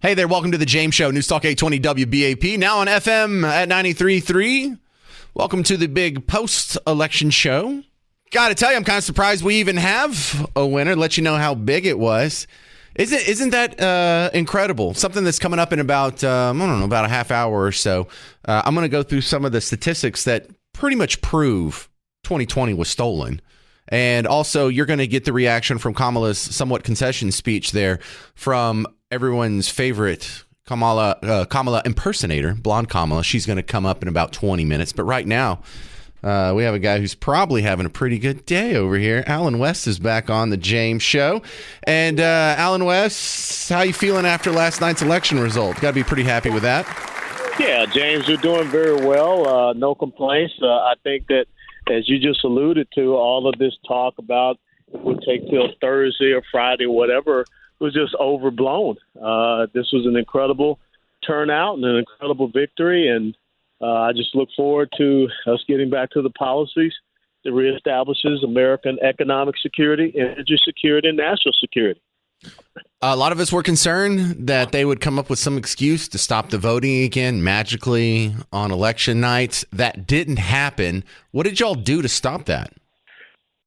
Hey there, welcome to the James Show, News Talk 820 WBAP, now on FM at 93.3. Welcome to the big post-election show. Got to tell you, I'm kind of surprised we even have a winner. Let you know how big it was. Isn't that incredible? Something that's coming up in about, about a half hour or so. I'm going to go through some of the statistics that pretty much prove 2020 was stolen. And also, you're going to get the reaction from Kamala's somewhat concession speech there from everyone's favorite Kamala impersonator, Blonde Kamala. She's going to come up in about 20 minutes. But right now, we have a guy who's probably having a pretty good day over here. Alan West is back on the James Show. And Alan West, how you feeling after last night's election result? Got to be pretty happy with that. Yeah, James, you're doing very well. No complaints. I think that, as you just alluded to, all of this talk about it would take till Thursday or Friday or whatever was just overblown. This was an incredible turnout and an incredible victory, and I just look forward to us getting back to the policies that reestablishes American economic security, energy security, and national security. A lot of us were concerned that they would come up with some excuse to stop the voting again magically on election night. That didn't happen. What did y'all do to stop that?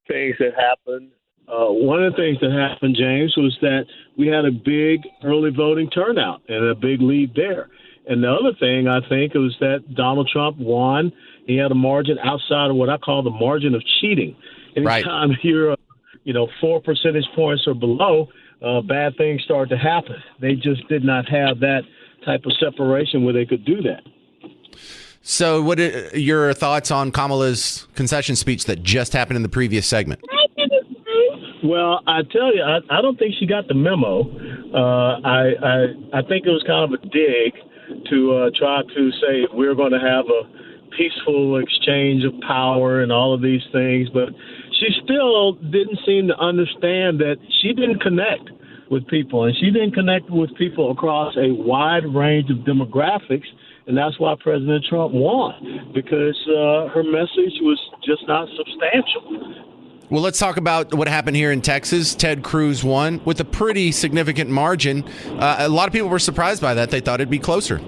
Things that happened. One of the things that happened, James, was that we had a big early voting turnout and a big lead there. And the other thing, I think, was that Donald Trump won. He had a margin outside of what I call the margin of cheating. Anytime Right. you're, 4 percentage points or below, bad things start to happen. They just did not have that type of separation where they could do that. So what are your thoughts on Kamala's concession speech that just happened in the previous segment? Well, I tell you, I don't think she got the memo. I think it was kind of a dig to try to say we're going to have a peaceful exchange of power and all of these things. But she still didn't seem to understand that she didn't connect with people, and she didn't connect with people across a wide range of demographics. And that's why President Trump won, because her message was just not substantial. Well, let's talk about what happened here in Texas. Ted Cruz won with a pretty significant margin. A lot of people were surprised by that. They thought it'd be closer.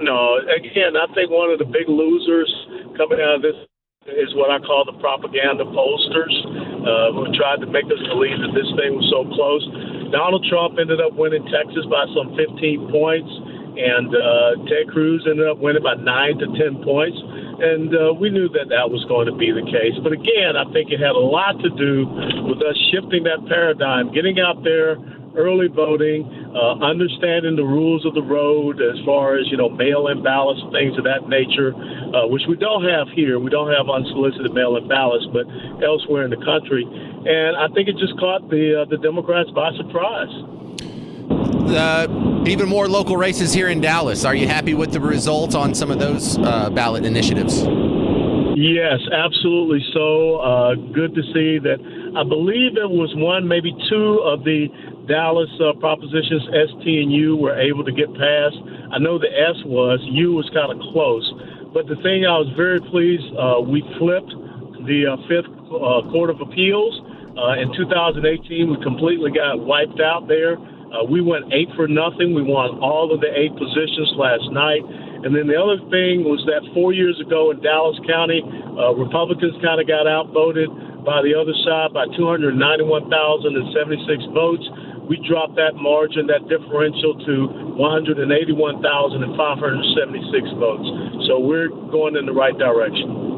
No, again, I think one of the big losers coming out of this is what I call the propaganda pollsters, who tried to make us believe that this thing was so close. Donald Trump ended up winning Texas by some 15 points, and Ted Cruz ended up winning by 9 to 10 points. And we knew that that was going to be the case. But again, I think it had a lot to do with us shifting that paradigm, getting out there, early voting, understanding the rules of the road as far as, mail-in ballots, things of that nature, which we don't have here. We don't have unsolicited mail-in ballots, but elsewhere in the country. And I think it just caught the Democrats by surprise. Even more local races here in Dallas. Are you happy with the results on some of those ballot initiatives? Yes, absolutely so. Good to see that. I believe it was one, maybe two of the Dallas propositions, S, T, and U, were able to get passed. I know the S was. U was kind of close. But the thing I was very pleased, we flipped the Fifth Court of Appeals. In 2018, we completely got wiped out there. We went 8-0. We won all of the 8 positions last night. And then the other thing was that 4 years ago in Dallas County, Republicans kind of got outvoted by the other side by 291,076 votes. We dropped that margin, that differential, to 181,576 votes. So we're going in the right direction.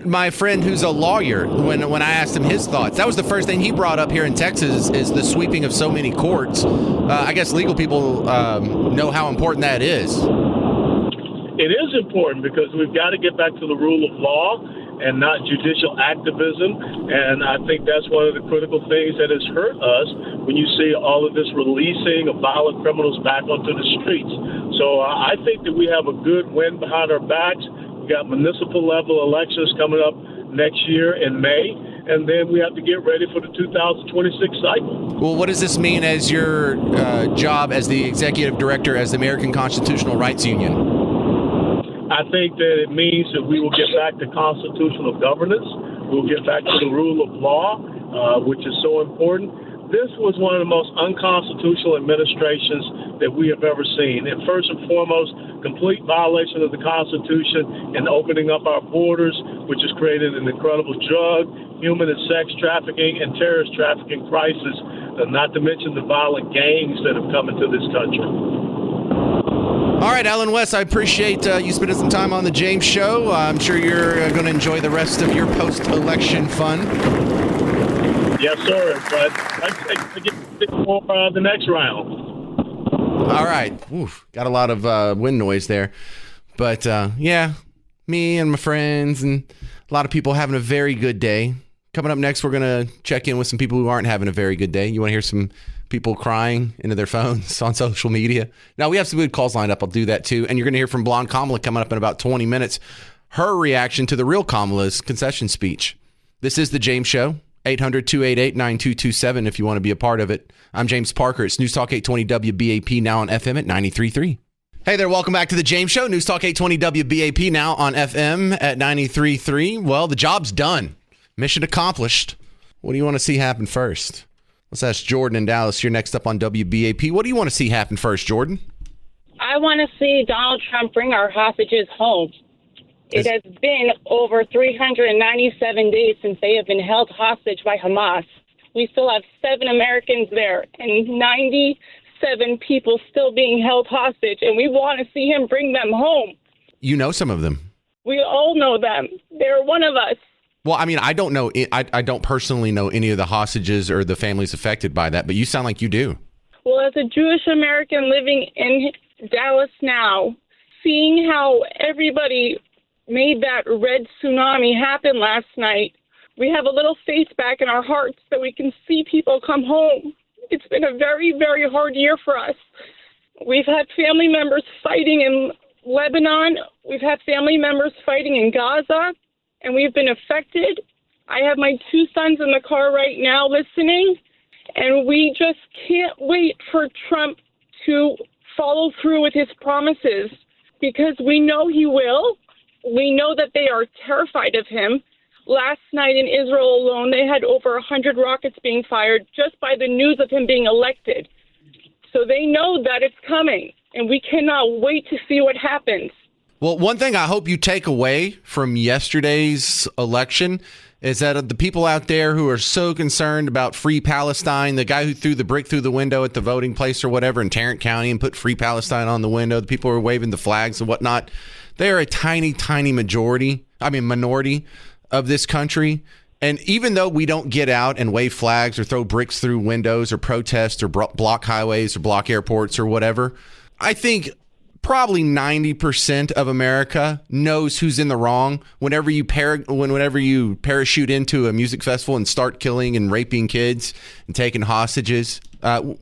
My friend who's a lawyer, when I asked him his thoughts, that was the first thing he brought up here in Texas is the sweeping of so many courts. I guess legal people know how important that is. It is important because we've got to get back to the rule of law and not judicial activism. And I think that's one of the critical things that has hurt us when you see all of this releasing of violent criminals back onto the streets. So I think that we have a good wind behind our backs. We got municipal level elections coming up next year in May. And then we have to get ready for the 2026 cycle. Well, what does this mean as your job as the executive director as the American Constitutional Rights Union? I think that it means that we will get back to constitutional governance. We'll get back to the rule of law, which is so important. This was one of the most unconstitutional administrations that we have ever seen. And first and foremost, complete violation of the Constitution and opening up our borders, which has created an incredible drug, human and sex trafficking, and terrorist trafficking crisis, not to mention the violent gangs that have come into this country. All right, Alan West, I appreciate you spending some time on the James Show. I'm sure you're going to enjoy the rest of your post-election fun. Yes, sir. But I get for the next round. All right. Oof, got a lot of wind noise there. But, yeah, me and my friends and a lot of people having a very good day. Coming up next, we're going to check in with some people who aren't having a very good day. You want to hear some people crying into their phones on social media? Now, we have some good calls lined up. I'll do that, too. And you're going to hear from Blonde Kamala coming up in about 20 minutes. Her reaction to the real Kamala's concession speech. This is The James Show. 800-288-9227 if you want to be a part of it. I'm James Parker. It's News Talk 820 WBAP, now on FM at 93.3. Hey there, welcome back to The James Show. News Talk 820 WBAP, now on FM at 93.3. Well, the job's done. Mission accomplished. What do you want to see happen first? Let's ask Jordan in Dallas. You're next up on WBAP. What do you want to see happen first, Jordan? I want to see Donald Trump bring our hostages home. It has been over 397 days since they have been held hostage by Hamas. We still have 7 Americans there and 97 people still being held hostage, and we want to see him bring them home. You know some of them. We all know them. They're one of us. Well, I mean, I don't know. I don't personally know any of the hostages or the families affected by that, but you sound like you do. Well, as a Jewish American living in Dallas now, seeing how everybody made that red tsunami happen last night, we have a little faith back in our hearts that we can see people come home. It's been a very, very hard year for us. We've had family members fighting in Lebanon. We've had family members fighting in Gaza, and we've been affected. I have my 2 sons in the car right now listening, and we just can't wait for Trump to follow through with his promises, because we know he will. We know that they are terrified of him. Last night in Israel alone, they had over 100 rockets being fired just by the news of him being elected. So they know that it's coming, and we cannot wait to see what happens. Well, one thing I hope you take away from yesterday's election is that the people out there who are so concerned about Free Palestine, the guy who threw the brick through the window at the voting place or whatever in Tarrant County and put Free Palestine on the window, the people who are waving the flags and whatnot, they are a tiny, tiny minority of this country. And even though we don't get out and wave flags or throw bricks through windows or protest or block highways or block airports or whatever, I think probably 90% of America knows who's in the wrong. Whenever you parachute into a music festival and start killing and raping kids and taking hostages,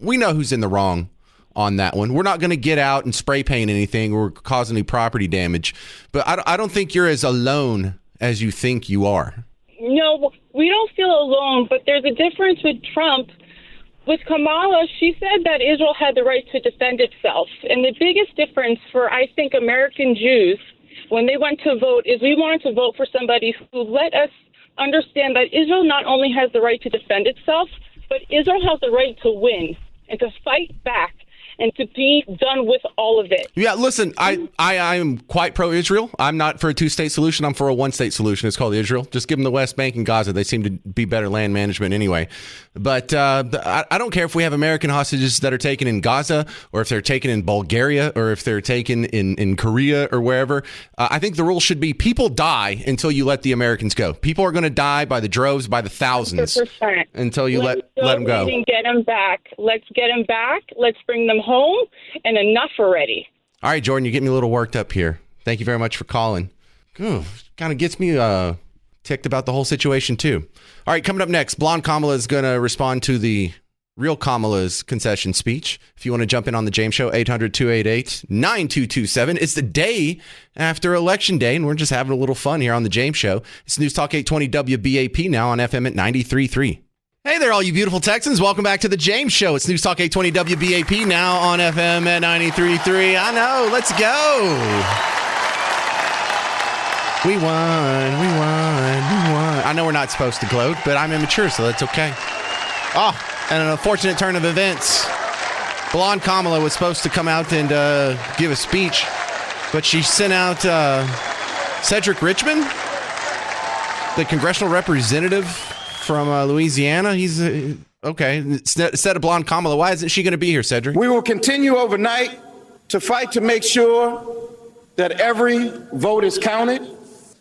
we know who's in the wrong on that one. We're not going to get out and spray paint anything or cause any property damage. But I don't think you're as alone as you think you are. No, we don't feel alone, but there's a difference with Trump. With Kamala, she said that Israel had the right to defend itself. And the biggest difference for, I think, American Jews when they went to vote is we wanted to vote for somebody who let us understand that Israel not only has the right to defend itself, but Israel has the right to win and to fight back and to be done with all of it. Yeah, listen, I am quite pro-Israel. I'm not for a 2-state solution. I'm for a 1-state solution. It's called Israel. Just give them the West Bank and Gaza. They seem to be better land management anyway. But I don't care if we have American hostages that are taken in Gaza or if they're taken in Bulgaria or if they're taken in Korea or wherever. I think the rule should be people die until you let the Americans go. People are going to die by the droves, by the thousands 100%. Until you let them go. Get them back. Let's get them back. Let's bring them home, and enough already. All right, Jordan, you get me a little worked up here. Thank you very much for calling. Kind of gets me ticked about the whole situation, too. All right, coming up next, Blonde Kamala is going to respond to the real Kamala's concession speech. If you want to jump in on the James Show, 800-288-9227. It's the day after Election Day, and we're just having a little fun here on the James Show. It's News Talk 820 WBAP, now on FM at 93.3. Hey there, all you beautiful Texans. Welcome back to the James Show. It's News Talk 820 WBAP, now on FM at 93.3. I know. Let's go. We won. I know we're not supposed to gloat, but I'm immature, so that's okay. Oh, and an unfortunate turn of events. Blonde Kamala was supposed to come out and give a speech, but she sent out Cedric Richmond, the congressional representative from Louisiana. He's okay. Instead of Blonde Kamala, why isn't she going to be here, Cedric? We will continue overnight to fight to make sure that every vote is counted,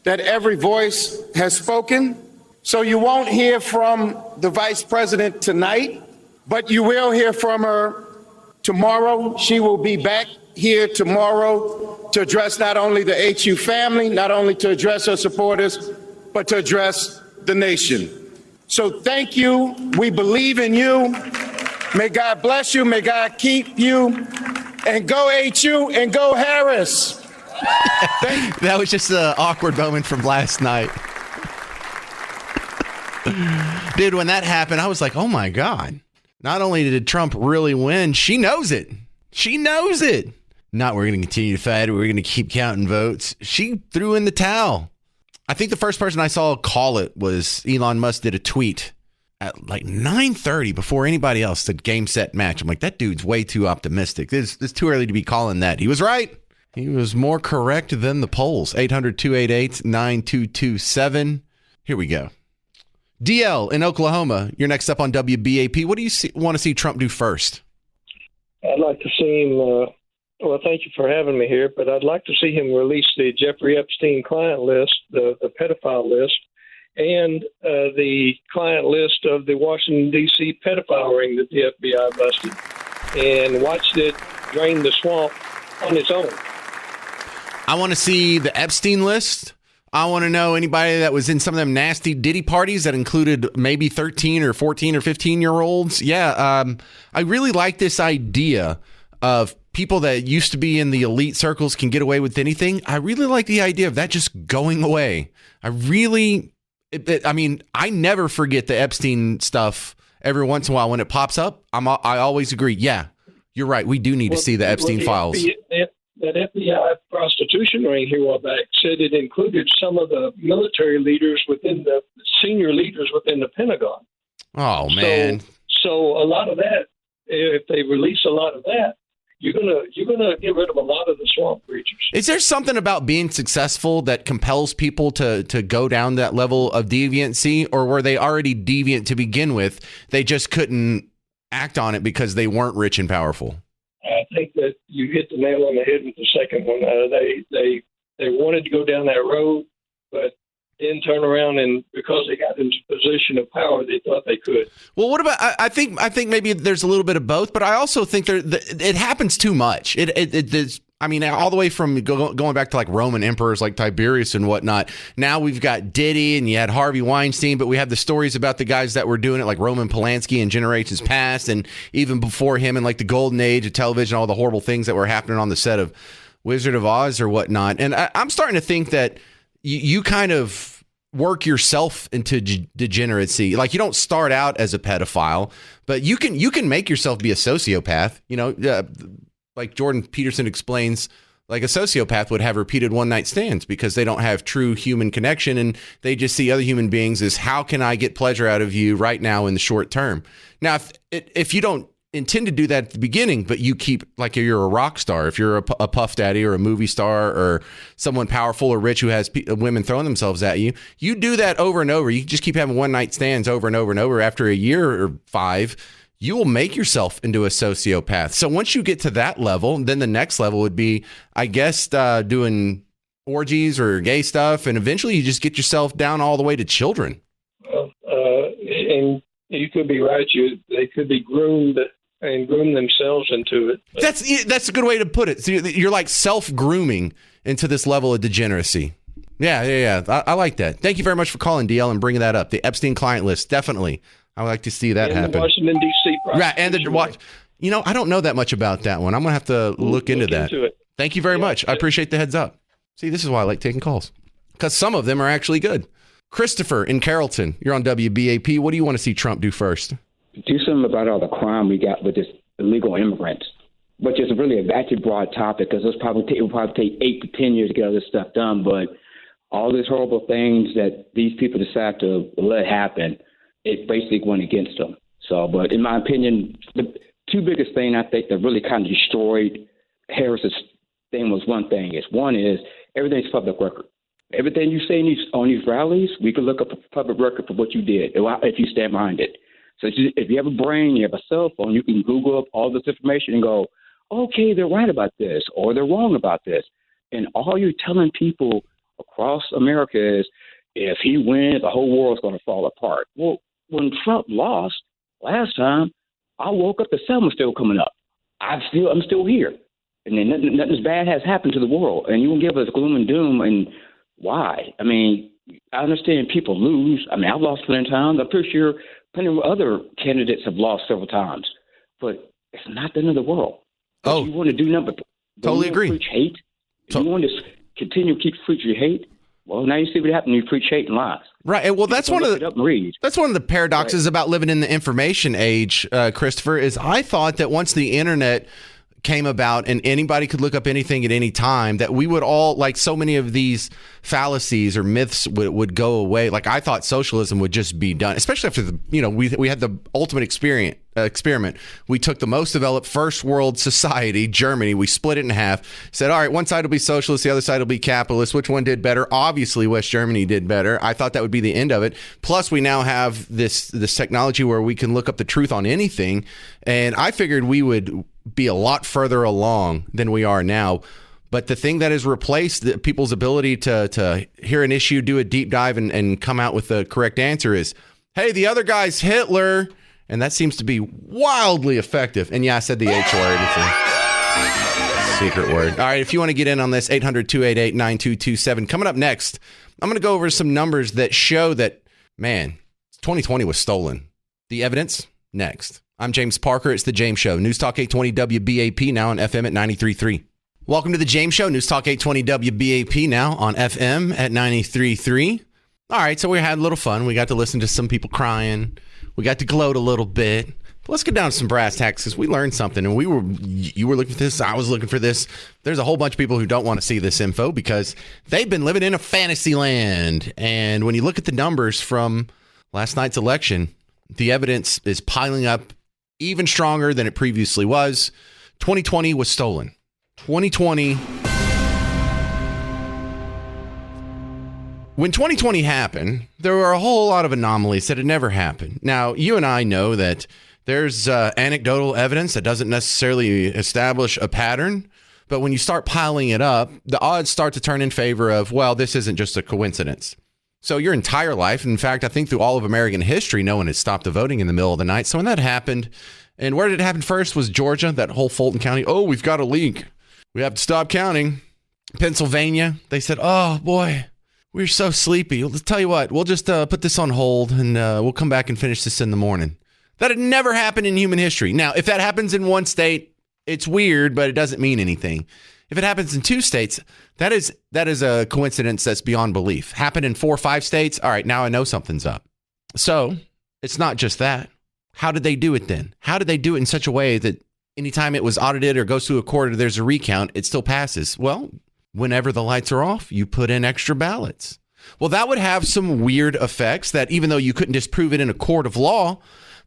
that every voice has spoken. So you won't hear from the vice president tonight, but you will hear from her tomorrow. She will be back here tomorrow to address not only the HU family, not only to address her supporters, but to address the nation. So thank you. We believe in you. May God bless you. May God keep you. And go HU and go Harris. That was just an awkward moment from last night. Dude, when that happened, I was like, oh my God. Not only did Trump really win, she knows it. She knows it. Not we're going to continue to fight. We're going to keep counting votes. She threw in the towel. I think the first person I saw call it was Elon Musk did a tweet at like 9:30 before anybody else said game, set, match. I'm like, that dude's way too optimistic. It's too early to be calling that. He was right. He was more correct than the polls. 800-288-9227. Here we go. DL in Oklahoma, you're next up on WBAP. What do you want to see Trump do first? I'd like to see him, well, thank you for having me here, but I'd like to see him release the Jeffrey Epstein client list, the pedophile list, and the client list of the Washington, D.C. pedophile ring that the FBI busted, and watched it drain the swamp on its own. I want to see the Epstein list. I want to know anybody that was in some of them nasty Diddy parties that included maybe 13 or 14 or 15-year-olds. Yeah, I really like this idea of people that used to be in the elite circles can get away with anything. I really like the idea of that just going away. I never forget the Epstein stuff. Every once in a while when it pops up, I always agree. Yeah, you're right. We do need to see the Epstein files. That FBI prostitution ring here a while back said it included some of the military leaders senior leaders within the Pentagon. Oh, man. So a lot of that, if they release a lot of that, you're gonna get rid of a lot of the swamp creatures. Is there something about being successful that compels people to go down that level of deviancy, or were they already deviant to begin with? They just couldn't act on it because they weren't rich and powerful. I think that you hit the nail on the head with the second one. They wanted to go down that road, but then turn around, and because they got into a position of power, they thought they could. Well, what about? I think maybe there's a little bit of both, but I also think it happens too much. I mean, all the way from going back to like Roman emperors like Tiberius and whatnot. Now we've got Diddy, and you had Harvey Weinstein, but we have the stories about the guys that were doing it like Roman Polanski in generations past, and even before him in like the golden age of television, all the horrible things that were happening on the set of Wizard of Oz or whatnot. And I'm starting to think that you kind of work yourself into degeneracy. Like you don't start out as a pedophile, but you can make yourself be a sociopath. You know, like Jordan Peterson explains, like a sociopath would have repeated one-night stands because they don't have true human connection, and they just see other human beings as, how can I get pleasure out of you right now in the short term? Now, if you don't intend to do that at the beginning, but you keep, like you're a rock star, if you're a Puff Daddy or a movie star or someone powerful or rich who has women throwing themselves at you, you do that over and over. You just keep having one-night stands over and over and over. After a year or 5, you will make yourself into a sociopath. So once you get to that level, then the next level would be, I guess, doing orgies or gay stuff. And eventually you just get yourself down all the way to children. Well, and you could be right. They could be groomed and groom themselves into it. That's a good way to put it. So you're like self-grooming into this level of degeneracy. Yeah. I like that. Thank you very much for calling, DL, and bringing that up. The Epstein client list, definitely. I would like to see that happen. The Washington, D.C. Right, and I don't know that much about that one. I'm going to have to look into that. Thank you very much. I appreciate the heads up. See, this is why I like taking calls, because some of them are actually good. Christopher in Carrollton, you're on WBAP. What do you want to see Trump do first? Do something about all the crime we got with this illegal immigrants, which is really a very broad topic, because it will probably take 8 to 10 years to get all this stuff done. But all these horrible things that these people decide to let happen, it basically went against them. So, but in my opinion, two biggest things I think that really kind of destroyed Harris's thing was one is everything's public record. Everything you say on these rallies, we can look up a public record for what you did if you stand behind it. So if you have a brain, you have a cell phone, you can Google up all this information and go, okay, they're right about this or they're wrong about this. And all you're telling people across America is if he wins, the whole world's going to fall apart. Well, when Trump lost last time, I woke up, the sun was still coming up. I'm still here. And then nothing bad has happened to the world. And you will give us gloom and doom and why? I mean, I understand people lose. I mean, I've lost plenty of times. I'm pretty sure plenty of other candidates have lost several times. But it's not the end of the world. If you want to do nothing, totally agree. Preach hate. If you want to continue to keep preaching hate, well, now you see what happens when you preach hate and lies. Right. Well, that's one of the paradoxes about living in the information age, Christopher, is I thought that once the internet came about and anybody could look up anything at any time, that we would all, like so many of these fallacies or myths would go away. Like I thought socialism would just be done, especially after we had the ultimate experiment. We took the most developed first world society, Germany, we split it in half, said, all right, one side will be socialist, the other side will be capitalist. Which one did better? Obviously, West Germany did better. I thought that would be the end of it. Plus, we now have this technology where we can look up the truth on anything. And I figured we would be a lot further along than we are now. But the thing that has replaced people's ability to hear an issue, do a deep dive, and come out with the correct answer is, hey, the other guy's Hitler. And that seems to be wildly effective. And yeah, I said the H word. It's a secret word. All right, if you want to get in on this, 800-288-9227. Coming up next, I'm going to go over some numbers that show that, man, 2020 was stolen. The evidence, next. I'm James Parker. It's The James Show. News Talk 820 WBAP, now on FM at 93.3. Welcome to The James Show. News Talk 820 WBAP, now on FM at 93.3. All right, so we had a little fun. We got to listen to some people crying. We got to gloat a little bit. But let's get down to some brass tacks because we learned something. And you were looking for this. I was looking for this. There's a whole bunch of people who don't want to see this info because they've been living in a fantasy land. And when you look at the numbers from last night's election, the evidence is piling up even stronger than it previously was. 2020 was stolen. 2020. When 2020 happened, there were a whole lot of anomalies that had never happened. Now, you and I know that there's anecdotal evidence that doesn't necessarily establish a pattern. But when you start piling it up, the odds start to turn in favor of, well, this isn't just a coincidence. So your entire life, in fact, I think through all of American history, no one had stopped the voting in the middle of the night. So when that happened, and where did it happen first was Georgia, that whole Fulton County. Oh, we've got a leak. We have to stop counting. Pennsylvania, they said, oh, boy, we're so sleepy. Let's tell you what, we'll just put this on hold and we'll come back and finish this in the morning. That had never happened in human history. Now, if that happens in one state, it's weird, but it doesn't mean anything. If it happens in two states, that is a coincidence that's beyond belief. Happened in 4 or 5 states. All right, now I know something's up. So it's not just that. How did they do it then? How did they do it in such a way that anytime it was audited or goes through a court or there's a recount, it still passes? Well, whenever the lights are off, you put in extra ballots. Well, that would have some weird effects that even though you couldn't disprove it in a court of law,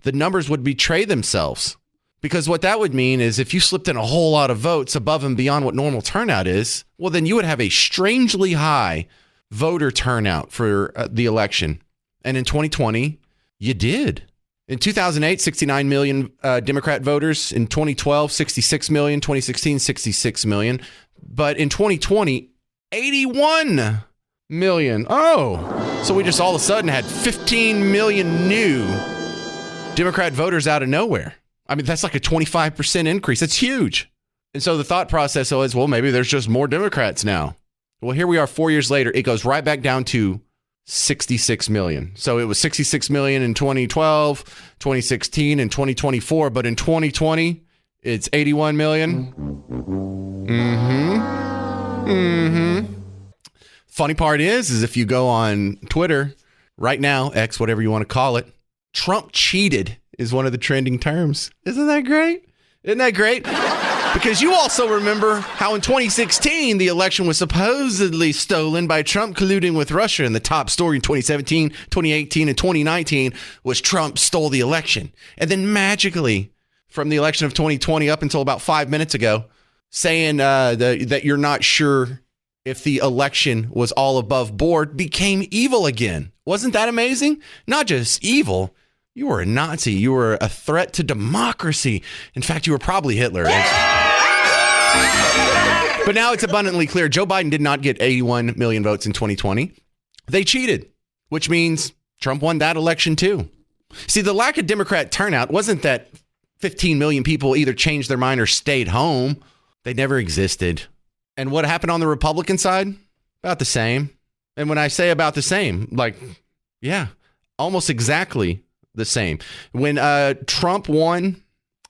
the numbers would betray themselves. Because what that would mean is if you slipped in a whole lot of votes above and beyond what normal turnout is, well, then you would have a strangely high voter turnout for the election. And in 2020, you did. In 2008, 69 million Democrat voters. In 2012, 66 million. 2016, 66 million. But in 2020, 81 million. Oh, so we just all of a sudden had 15 million new Democrat voters out of nowhere. I mean, that's like a 25% increase. That's huge. And so the thought process was, well, maybe there's just more Democrats now. Well, here we are 4 years later. It goes right back down to 66 million. So it was 66 million in 2012, 2016, and 2024. But in 2020, it's 81 million. Funny part is if you go on Twitter right now, X, whatever you want to call it, Trump cheated is one of the trending terms. Isn't that great? Isn't that great? Because you also remember how in 2016, the election was supposedly stolen by Trump colluding with Russia. And the top story in 2017, 2018, and 2019 was Trump stole the election. And then magically, from the election of 2020 up until about 5 minutes ago, saying that you're not sure if the election was all above board, became evil again. Wasn't that amazing? Not just evil. You were a Nazi. You were a threat to democracy. In fact, you were probably Hitler. But now it's abundantly clear Joe Biden did not get 81 million votes in 2020. They cheated, which means Trump won that election too. See, the lack of Democrat turnout wasn't that 15 million people either changed their mind or stayed home. They never existed. And what happened on the Republican side? About the same. And when I say about the same, like, yeah, almost exactly the same. When Trump won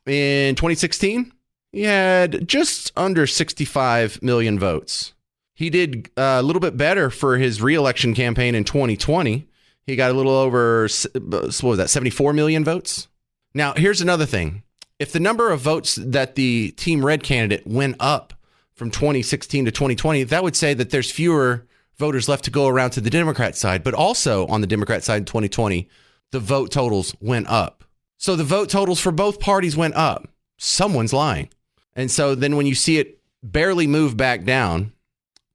in 2016, he had just under 65 million votes. He did a little bit better for his reelection campaign in 2020. He got a little over, what was that, 74 million votes? Now, here's another thing. If the number of votes that the Team Red candidate went up from 2016 to 2020, that would say that there's fewer voters left to go around to the Democrat side. But also on the Democrat side in 2020, the vote totals went up. So the vote totals for both parties went up. Someone's lying. And so then when you see it barely move back down,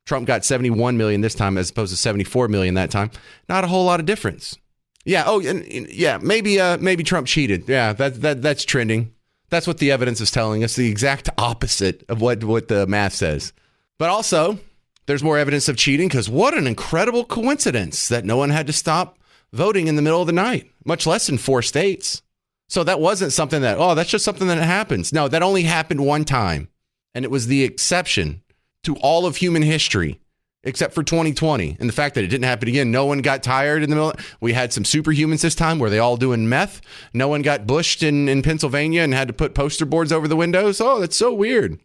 Trump got 71 million this time as opposed to 74 million that time. Not a whole lot of difference. Yeah. Oh, and yeah. Maybe Trump cheated. Yeah, that's trending. That's what the evidence is telling us. The exact opposite of what the math says. But also, there's more evidence of cheating because what an incredible coincidence that no one had to stop voting in the middle of the night, much less in 4 states. So that wasn't something that, oh, that's just something that happens. No, that only happened one time. And it was the exception to all of human history, except for 2020. And the fact that it didn't happen again, no one got tired in the middle. We had some superhumans this time where they all doing meth. No one got bushed in Pennsylvania and had to put poster boards over the windows. Oh, that's so weird.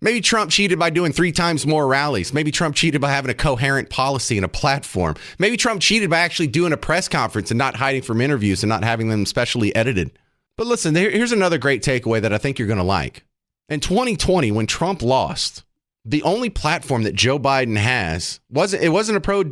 Maybe Trump cheated by doing 3 times more rallies. Maybe Trump cheated by having a coherent policy and a platform. Maybe Trump cheated by actually doing a press conference and not hiding from interviews and not having them specially edited. But listen, here's another great takeaway that I think you're going to like. In 2020, when Trump lost, the only platform that Joe Biden has wasn't a pro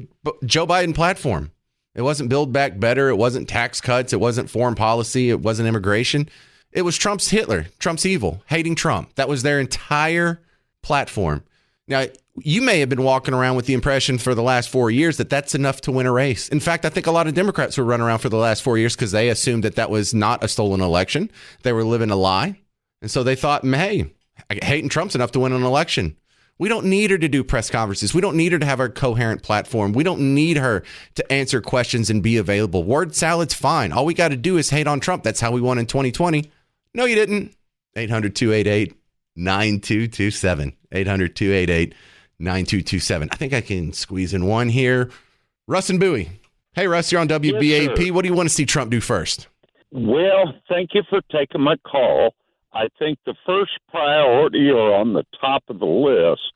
Joe Biden platform. It wasn't Build Back Better. It wasn't tax cuts. It wasn't foreign policy. It wasn't immigration. It was Trump's Hitler, Trump's evil, hating Trump. That was their entire platform. Now, you may have been walking around with the impression for the last 4 years that that's enough to win a race. In fact, I think a lot of Democrats were running around for the last 4 years because they assumed that was not a stolen election. They were living a lie. And so they thought, hey, hating Trump's enough to win an election. We don't need her to do press conferences. We don't need her to have a coherent platform. We don't need her to answer questions and be available. Word salad's fine. All we got to do is hate on Trump. That's how we won in 2020. No, you didn't. 800-288-9227. 800-288-9227. I think I can squeeze in one here. Russ and Bowie. Hey, Russ, you're on WBAP. Yes, what do you want to see Trump do first? Well, thank you for taking my call. I think the first priority or on the top of the list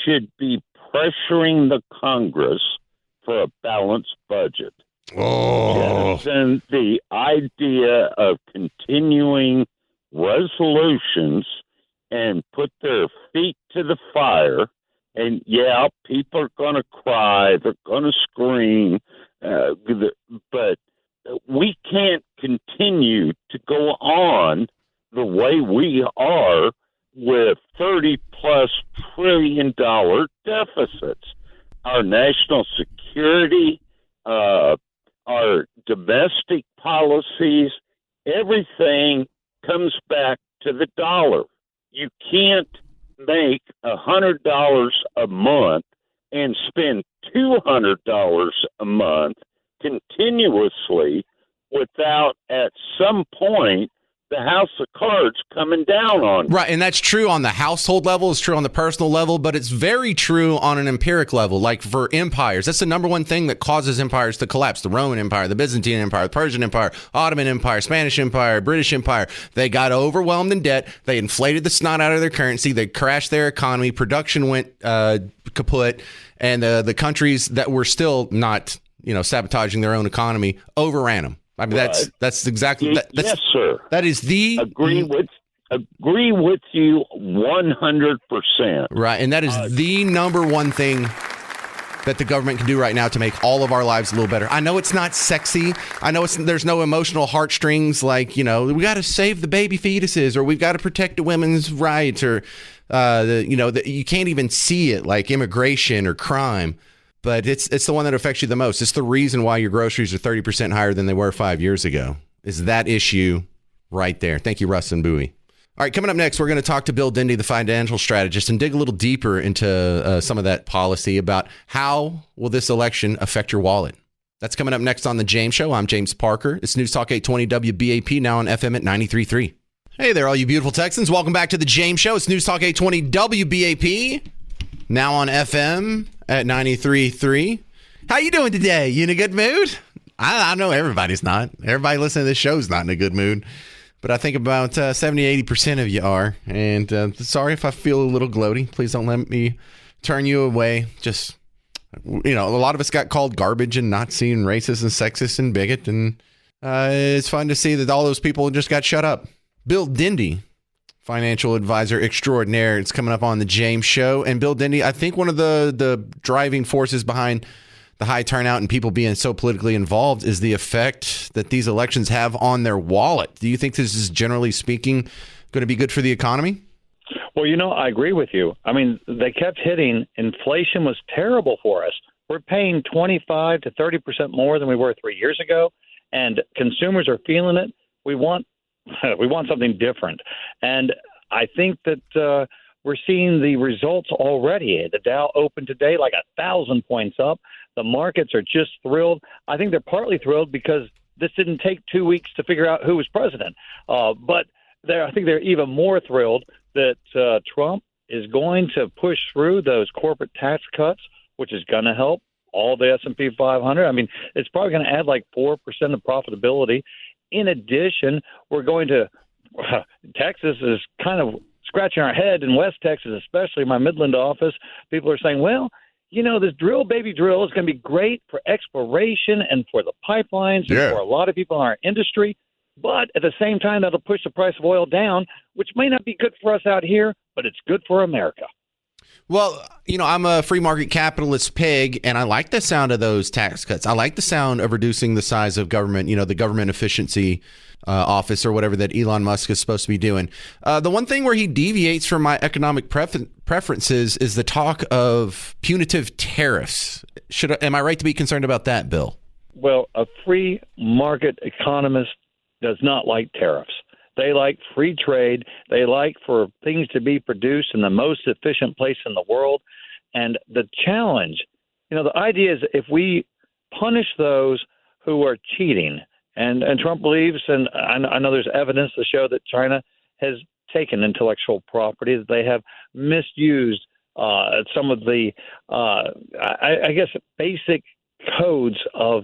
should be pressuring the Congress for a balanced budget. Oh. And the idea of continuing resolutions and put their feet to the fire. And yeah, people are going to cry. They're going to scream. But we can't continue to go on the way we are with $30+ trillion deficits. Our national security, our domestic policies, everything comes back to the dollar. You can't make $100 a month and spend $200 a month continuously without at some point the house of cards coming down on you. Right, and that's true on the household level, it's true on the personal level, but it's very true on an empiric level, like for empires. That's the number one thing that causes empires to collapse. The Roman Empire, the Byzantine Empire, the Persian Empire, Ottoman Empire, Spanish Empire, British Empire. They got overwhelmed in debt. They inflated the snot out of their currency. They crashed their economy. Production went kaput. And the countries that were still not, sabotaging their own economy overran them. I mean, that's exactly that's, yes, sir. That is the agree with you 100%. Right, and that is the number one thing that the government can do right now to make all of our lives a little better? I know it's not sexy. I know there's no emotional heartstrings like, we got to save the baby fetuses, or we've got to protect the women's rights, or, you can't even see it like immigration or crime. But it's the one that affects you the most. It's the reason why your groceries are 30% higher than they were 5 years ago. Is that issue right there. Thank you, Russ and Bowie. All right, coming up next, we're going to talk to Bill Dindy, the financial strategist, and dig a little deeper into some of that policy about how will this election affect your wallet. That's coming up next on The James Show. I'm James Parker. It's News Talk 820 WBAP, now on FM at 93.3. Hey there, all you beautiful Texans. Welcome back to The James Show. It's News Talk 820 WBAP, now on FM at 93.3. How you doing today? You in a good mood? I know everybody's not. Everybody listening to this show is not in a good mood. But I think about 70-80% of you are. And sorry if I feel a little gloaty. Please don't let me turn you away. Just, a lot of us got called garbage and Nazi and racist and sexist and bigot. And it's fun to see that all those people just got shut up. Bill Dindy, financial advisor extraordinaire. It's coming up on The James Show. And Bill Dindy, I think one of the driving forces behind the high turnout and people being so politically involved is the effect that these elections have on their wallet. Do you think this is, generally speaking, going to be good for the economy? Well, I agree with you. I mean, they kept hitting. Inflation was terrible for us. We're paying 25 to 30% more than we were 3 years ago, and consumers are feeling it. We want something different. And I think that we're seeing the results already. The Dow opened today like 1,000 points up. The markets are just thrilled. I think they're partly thrilled because this didn't take 2 weeks to figure out who was president. But I think they're even more thrilled that Trump is going to push through those corporate tax cuts, which is going to help all the S&P 500. I mean, it's probably going to add like 4% of profitability. In addition, we're going to Texas is kind of scratching our head in West Texas, especially my Midland office. People are saying, well, this drill, baby drill is going to be great for exploration and for the pipelines and for a lot of people in our industry. But at the same time, that'll push the price of oil down, which may not be good for us out here, but it's good for America. Well, I'm a free market capitalist pig, and I like the sound of those tax cuts. I like the sound of reducing the size of government, the government efficiency office or whatever that Elon Musk is supposed to be doing. The one thing where he deviates from my economic preferences is the talk of punitive tariffs. Am I right to be concerned about that, Bill? Well, a free market economist does not like tariffs. They like free trade. They like for things to be produced in the most efficient place in the world. And the challenge, the idea is if we punish those who are cheating, and Trump believes, and I know there's evidence to show that China has taken intellectual property, that they have misused some of the, I guess, basic codes of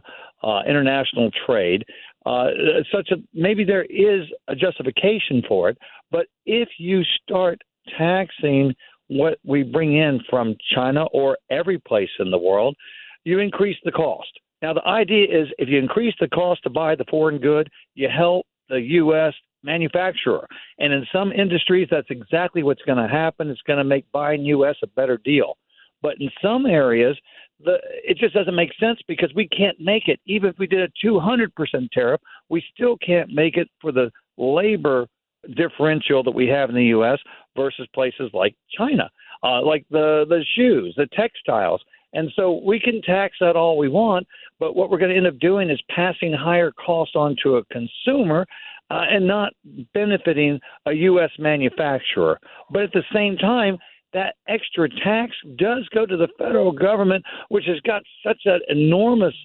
international trade, such that maybe there is a justification for it. But if you start taxing what we bring in from China or every place in the world, you increase the cost. Now, the idea is if you increase the cost to buy the foreign good, you help the U.S. manufacturer. And in some industries, that's exactly what's going to happen. It's going to make buying U.S. a better deal. But in some areas, it just doesn't make sense because we can't make it. Even if we did a 200% tariff, we still can't make it for the labor differential that we have in the U.S. versus places like China, like the shoes, the textiles. And so we can tax that all we want, but what we're going to end up doing is passing higher costs on to a consumer and not benefiting a U.S. manufacturer. But at the same time, that extra tax does go to the federal government, which has got such an enormous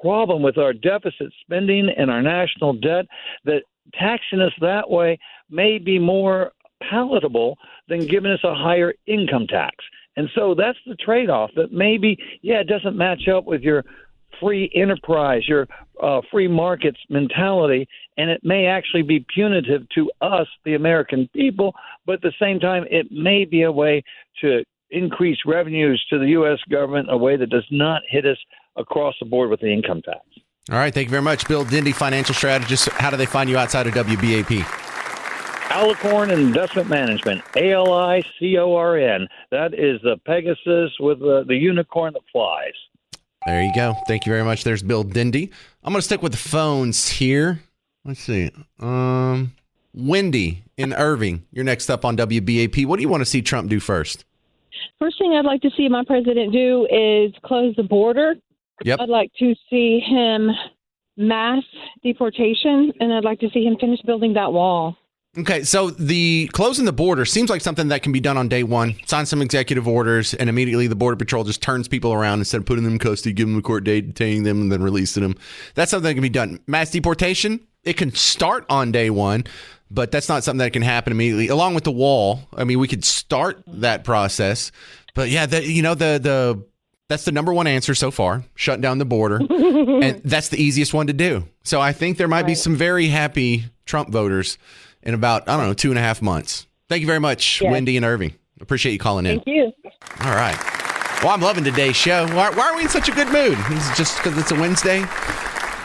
problem with our deficit spending and our national debt that taxing us that way may be more palatable than giving us a higher income tax. And so that's the trade-off that maybe, it doesn't match up with your free enterprise, your free markets mentality, and it may actually be punitive to us, the American people, but at the same time, it may be a way to increase revenues to the U.S. government in a way that does not hit us across the board with the income tax. All right. Thank you very much, Bill Dindy, financial strategist. How do they find you outside of WBAP? Alicorn Investment Management, ALICORN. That is the Pegasus with the unicorn that flies. There you go. Thank you very much. There's Bill Dindy. I'm going to stick with the phones here. Let's see. Wendy in Irving, you're next up on WBAP. What do you want to see Trump do first? First thing I'd like to see my president do is close the border. Yep. I'd like to see him mass deportation, and I'd like to see him finish building that wall. Okay, so the closing the border seems like something that can be done on day one. Sign some executive orders, and immediately the Border Patrol just turns people around instead of putting them in custody, giving them a court date, detaining them, and then releasing them. That's something that can be done. Mass deportation, it can start on day one, but that's not something that can happen immediately. Along with the wall, I mean, we could start that process, but yeah, that's the number one answer so far, shutting down the border, and that's the easiest one to do. So I think there might be some very happy Trump voters in about, 2.5 months. Thank you very much, Wendy and Irving. Appreciate you calling in. Thank you. All right. Well, I'm loving today's show. Why are we in such a good mood? Is it just because it's a Wednesday?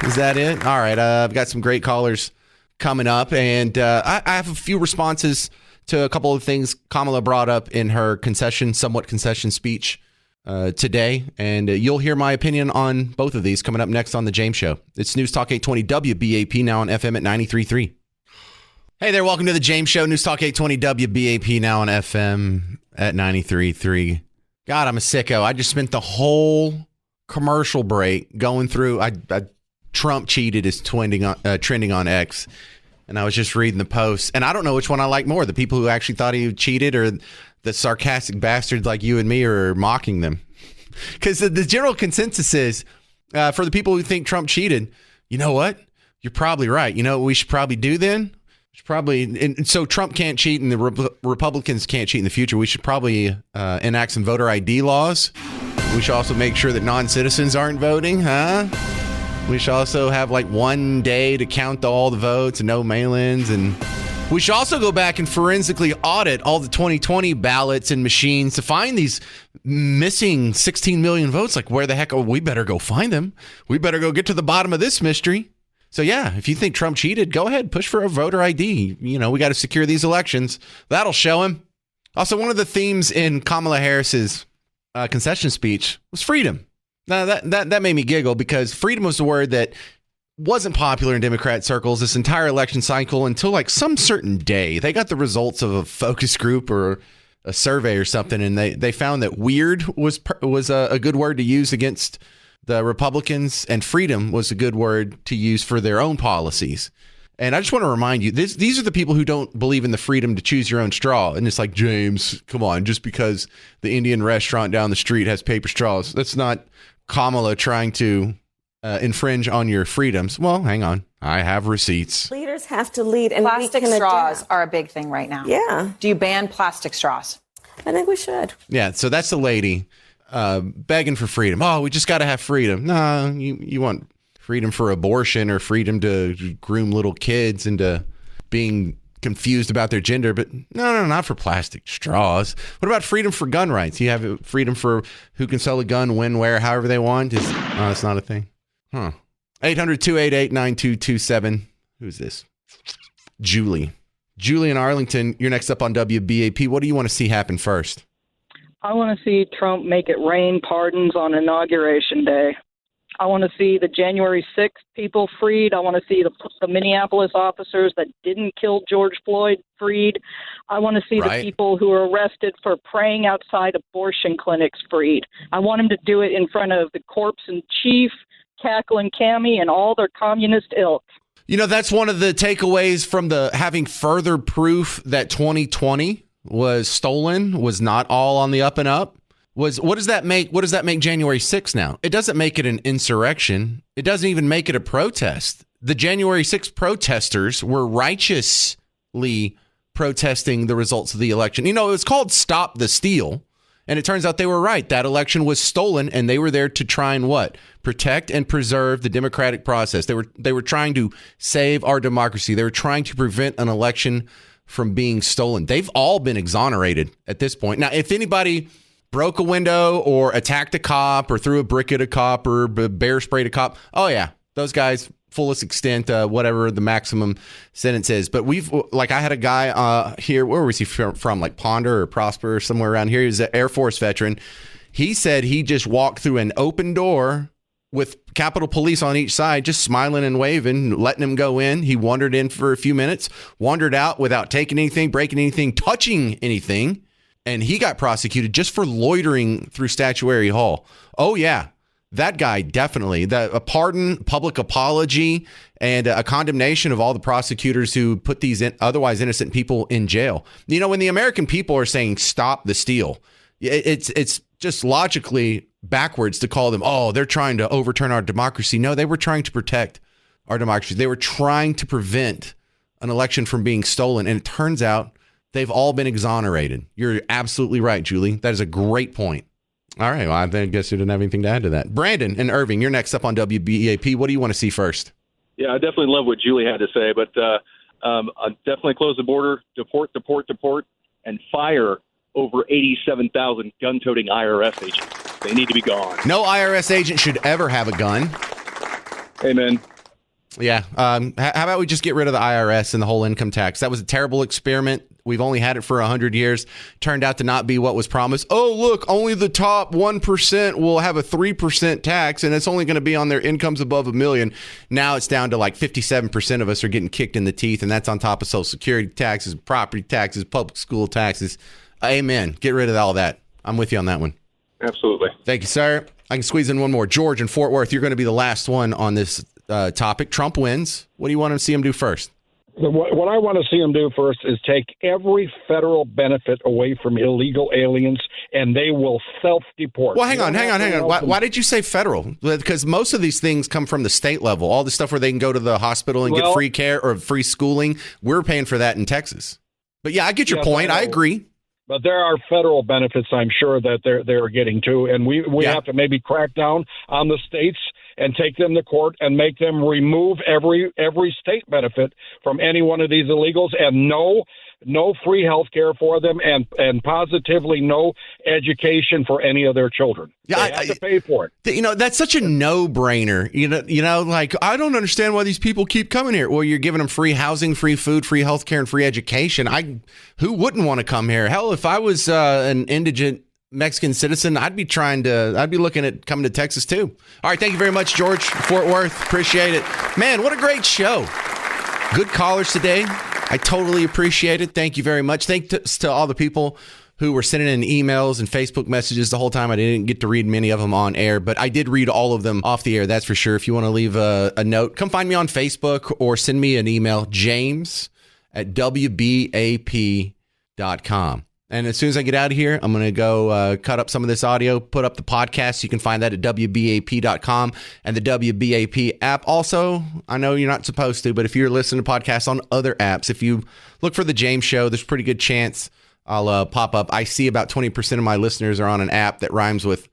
Is that it? All right. I've got some great callers coming up, and I have a few responses to a couple of things Kamala brought up in her somewhat concession speech today, and you'll hear my opinion on both of these coming up next on The James Show. It's News Talk 820 WBAP, now on FM at 93.3. Hey there, welcome to The James Show, News Talk 820 WBAP, now on FM at 93.3. God, I'm a sicko. I just spent the whole commercial break going through, Trump cheated is trending on X, and I was just reading the posts, and I don't know which one I like more, the people who actually thought he cheated or the sarcastic bastards like you and me are mocking them. Because the general consensus is, for the people who think Trump cheated, you know what? You're probably right. You know what we should probably do then? So Trump can't cheat and the Republicans can't cheat in the future. We should probably enact some voter ID laws. We should also make sure that non-citizens aren't voting, huh? We should also have like 1 day to count all the votes and no mail-ins. And we should also go back and forensically audit all the 2020 ballots and machines to find these missing 16 million votes. Like, where the heck? We better go find them. We better go get to the bottom of this mystery. So, yeah, if you think Trump cheated, go ahead, push for a voter ID. You know, we got to secure these elections. That'll show him. Also, one of the themes in Kamala Harris's concession speech was freedom. Now, that made me giggle because freedom was the word that wasn't popular in Democrat circles this entire election cycle until like some certain day. They got the results of a focus group or a survey or something, and they found that weird was a good word to use against the Republicans, and freedom was a good word to use for their own policies. And I just want to remind you, these are the people who don't believe in the freedom to choose your own straw. And it's like, James, come on, just because the Indian restaurant down the street has paper straws, that's not Kamala trying to infringe on your freedoms. Well, hang on. I have receipts. Leaders have to lead, and plastic we can straws adapt. are a big thing right now. Yeah. Do you ban plastic straws? I think we should. Yeah, so that's the lady begging for freedom. Oh, we just got to have freedom. No, you want freedom for abortion or freedom to groom little kids into being confused about their gender, but no, not for plastic straws. What about freedom for gun rights? You have freedom for who can sell a gun, when, where, however they want? That's not a thing. Huh. 800-288-9227. Who's this? Julie in Arlington, you're next up on WBAP. What do you want to see happen first? I want to see Trump make it rain pardons on Inauguration Day. I want to see the January 6th people freed. I want to see the Minneapolis officers that didn't kill George Floyd freed. I want to see the people who were arrested for praying outside abortion clinics freed. I want him to do it in front of the corpse in chief, Cackle and Cammy, and all their communist ilk. You know, that's one of the takeaways from the having further proof that 2020 was stolen, was not all on the up and up. What does that make January 6th now? It doesn't make it an insurrection. It doesn't even make it a protest. The January 6th protesters were righteously protesting the results of the election. You know, it was called Stop the Steal. And it turns out they were right. That election was stolen, and they were there to try and what? Protect and preserve the democratic process. They were trying to save our democracy. They were trying to prevent an election from being stolen. They've all been exonerated at this point. Now, if anybody broke a window or attacked a cop or threw a brick at a cop or bear sprayed a cop, oh yeah, those guys fullest extent, whatever the maximum sentence is. But I had a guy here, where was he from? Like Ponder or Prosper or somewhere around here. He was an Air Force veteran. He said he just walked through an open door with Capitol Police on each side, just smiling and waving, letting him go in. He wandered in for a few minutes, wandered out without taking anything, breaking anything, touching anything. And he got prosecuted just for loitering through Statuary Hall. Oh, yeah. That guy, definitely. A pardon, public apology, and a condemnation of all the prosecutors who put these otherwise innocent people in jail. You know, when the American people are saying stop the steal, it's just logically backwards to call them, oh, they're trying to overturn our democracy. No, they were trying to protect our democracy. They were trying to prevent an election from being stolen. And it turns out they've all been exonerated. You're absolutely right, Julie. That is a great point. All right. Well, I guess you didn't have anything to add to that. Brandon and Irving, you're next up on WBAP. What do you want to see first? Yeah, I definitely love what Julie had to say, but I'll definitely close the border, deport, and fire over 87,000 gun-toting IRS agents. They need to be gone. No IRS agent should ever have a gun. Amen. Yeah. How about we just get rid of the IRS and the whole income tax? That was a terrible experiment. We've only had it for 100 years. Turned out to not be what was promised. Oh, look, only the top 1% will have a 3% tax, and it's only going to be on their incomes above $1 million. Now it's down to like 57% of us are getting kicked in the teeth, and that's on top of Social Security taxes, property taxes, public school taxes. Amen. Get rid of all that. I'm with you on that one. Absolutely. Thank you, sir. I can squeeze in one more. George in Fort Worth, you're going to be the last one on this topic. Trump wins. What do you want to see him do first? What I want to see him do first is take every federal benefit away from illegal aliens, and they will self-deport. Well, hang on. Why did you say federal? Because most of these things come from the state level. All the stuff where they can go to the hospital and get free care or free schooling, we're paying for that in Texas. But yeah, I get your point. I agree. But there are federal benefits, I'm sure, that they're getting to, and we have to maybe crack down on the states and take them to court and make them remove every state benefit from any one of these illegals, and no free health care for them, and positively no education for any of their children. Yeah, they have to pay for it. You know, that's such a no-brainer. You know, like, I don't understand why these people keep coming here. Well, you're giving them free housing, free food, free health care, and free education. Who wouldn't want to come here? Hell, if I was an indigent Mexican citizen, I'd be looking at coming to Texas too. All right. Thank you very much, George, Fort Worth. Appreciate it. Man, what a great show. Good callers today. I totally appreciate it. Thank you very much. Thanks to all the people who were sending in emails and Facebook messages the whole time. I didn't get to read many of them on air, but I did read all of them off the air. That's for sure. If you want to leave a note, come find me on Facebook or send me an email, james@wbap.com. And as soon as I get out of here, I'm going to go cut up some of this audio, put up the podcast. You can find that at WBAP.com and the WBAP app. Also, I know you're not supposed to, but if you're listening to podcasts on other apps, if you look for The James Show, there's a pretty good chance I'll pop up. I see about 20% of my listeners are on an app that rhymes with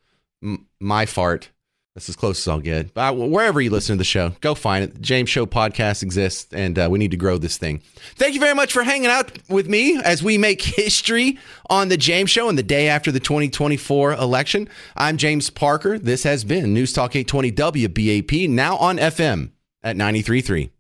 my fart. That's as close as I'll get. But wherever you listen to the show, go find it. The James Show podcast exists, and we need to grow this thing. Thank you very much for hanging out with me as we make history on The James Show and the day after the 2024 election. I'm James Parker. This has been News Talk 820 WBAP, now on FM at 93.3.